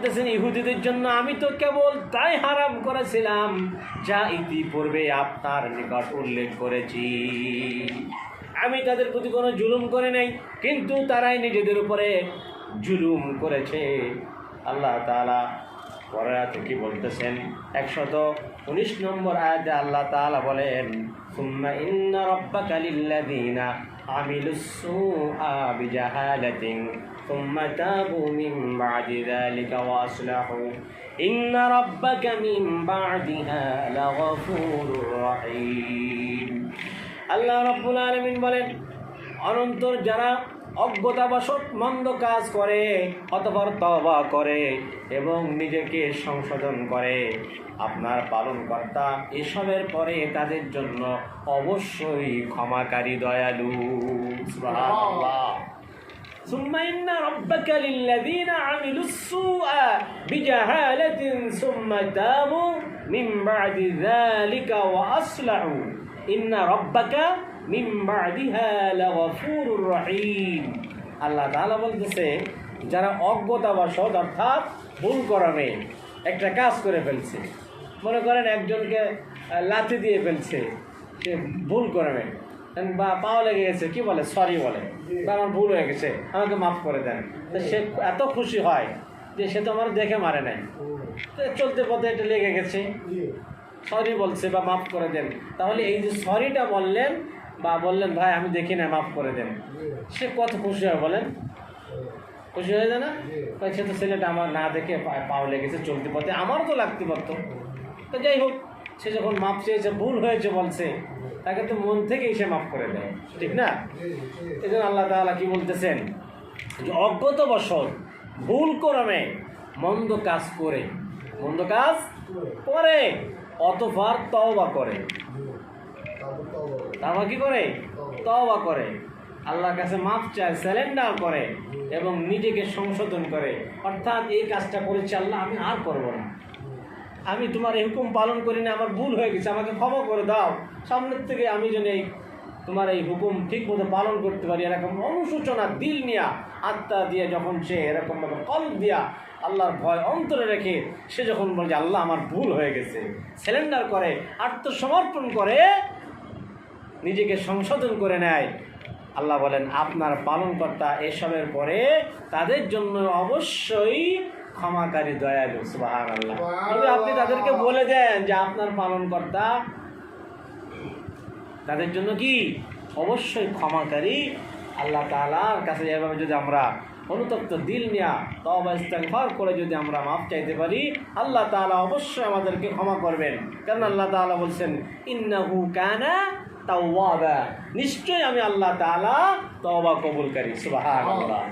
ইহুদিদের জন্য আমি তো কেবল তাই হারাম করেছিলাম যা ইতিপূর্বে আপনার নিকট উল্লেখ করেছি। আমি তাদের প্রতি কোনো জুলুম করে নাই, কিন্তু তারাই নিজেদের উপরে জুলুম করেছে। আল্লাহ তাআলা পরের আয়াতে কি বলতেছেন? 119 নম্বর আয়াতে আল্লাহ তাআলা বলেন, সুম্মা ইন্না রাব্বাকা লিল্লাযীনা আমিলুস সুআ বিজাহালাতিন সুম্মা তাবু মিন বা'দি যালিকা ওয়া আসলাহু ইন্না রাব্বাকা মিন বা'দিহা লাগফুরুর রহিম। আল্লাহ রাব্বুল আলামিন বলেন, অনন্তর যারা অজ্ঞতাবশত মন্দ কাজ করে অতঃপর তওবা করে এবং নিজেকে সংশোধন করে, আপনার পালনকর্তা এসবের পরে তাদের জন্য অবশ্যই ক্ষমাকারী দয়ালু। সুবহানাল্লাহ। সুম্মা ইন্না রাব্বাকা লিল্লাযীনা আমিলুস সুআ বিজাহালাতিন সুম্মা তাবু মিন বা'দি যালিকা ওয়া আসলাহু ইন্না রাব্বাকা মিন বা'দিহা লাগফুরুর রহিম। আল্লাহ তাআলা বলতেছে, যারা অজ্ঞতাবশত অর্থাৎ ভুল করমে একটা কাজ করে ফেলছে, মনে করেন একজনকে লাথি দিয়ে ফেলছে, সে ভুল করমে বা পাও লেগে গেছে, কি বলে, সরি বলে, বা আমার ভুল হয়ে গেছে, আমাকে মাফ করে দেন। তো সে এত খুশি হয় যে সে তো আমার দেখে মারে নাই, চলতে পথে এটা লেগে গেছে, সরি বলছে বা মাফ করে দেন। তাহলে এই যে সরিটা বললেন বা বললেন ভাই আমি দেখি না, মাফ করে দেন, সে কত খুশি হয় বলেন? খুশি হয়ে যায় না? সে তো ছেলেটা আমার না দেখে পাও লেগেছে চলতে পথে, আমারও তো লাগতে পারতো। তো যাই হোক, সে যখন মাফ চেয়েছে, ভুল হয়েছে বলছে, তাকে তো মন থেকেই সে মাফ করে দেয়, ঠিক না? এই জন্য আল্লাহ তাআলা কি বলতেছেন, যে অজ্ঞতাবশত ভুল করমে মন্দ কাজ করে অতঃপর তওবা করে, তারপর কি করে? তওবা করে, আল্লাহর কাছে মাফ চায়, সারেন্ডার করে এবং নিজেকে সংশোধন করে। অর্থাৎ এই কাজটা করেছি আল্লাহ, আমি আর করব না, আমি তোমার এই হুকুম পালন করি না, আমার ভুল হয়ে গেছে, আমাকে ক্ষমা করে দাও, সামনের থেকে আমি যেন এই তোমার এই হুকুম ঠিক মতো পালন করতে পারি, এরকম অনুশোচনা দিল নিয়া, আত্মা দিয়ে যখন সে এরকমভাবে কলব দিয়া আল্লাহর ভয় অন্তরে রেখে সে যখন বলে আল্লাহ আমার ভুল হয়ে গেছে, সারেন্ডার করে, আত্মসমর্পণ করে, নিজেকে সংশোধন করে নেয়, আল্লাহ বলেন আপনার পালনকর্তা এসবের পরে তাদের জন্য অবশ্যই ক্ষমাকারী দয়ালু। সুবহানাল্লাহ। তবে আপনি তাদেরকে বলে দেন যে আপনার পালনকর্তা তাদের জন্য কি অবশ্যই ক্ষমাকারী। আল্লাহ তাআলার কাছে এভাবে যদি আমরা অনুতপ্ত দিল নিয়া তওবা ইস্তেগফার করে যদি আমরা মাফ চাইতে পারি, আল্লাহ তাআলা অবশ্যই আমাদেরকে ক্ষমা করবেন। কারণ আল্লাহ তাআলা বলছেন ইন্নাহু কানা তাওয়াবা, নিশ্চয়ই আমি আল্লাহ তাআলা তওবা কবুলকারী। সুবহানাল্লাহ।